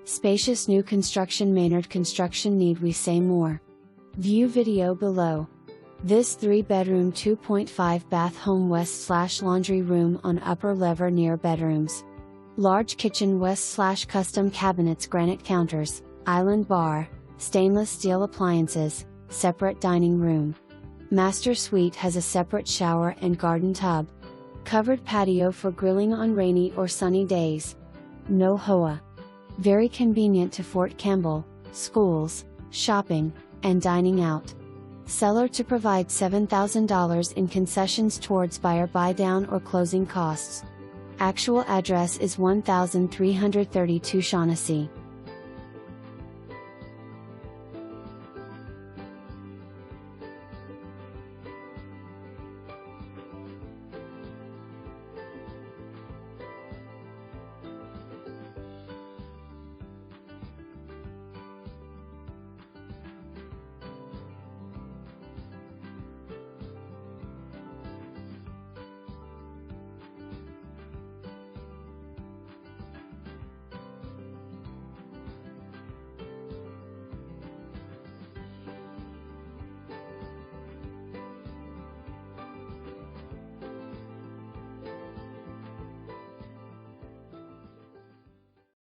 Spacious new construction. Maynard construction. Need we say more? View video below. This 3-bedroom 2.5 bath home west/laundry room on upper level near bedrooms. Large kitchen west/custom cabinets, granite counters, island bar, stainless steel appliances, separate dining room. Master suite has a separate shower and garden tub. Covered patio for grilling on rainy or sunny days. No HOA. Very convenient to Fort Campbell, schools, shopping, and dining out. Seller to provide $7,000 in concessions towards buyer buydown or closing costs. Actual address is 1332 Shaughnessy.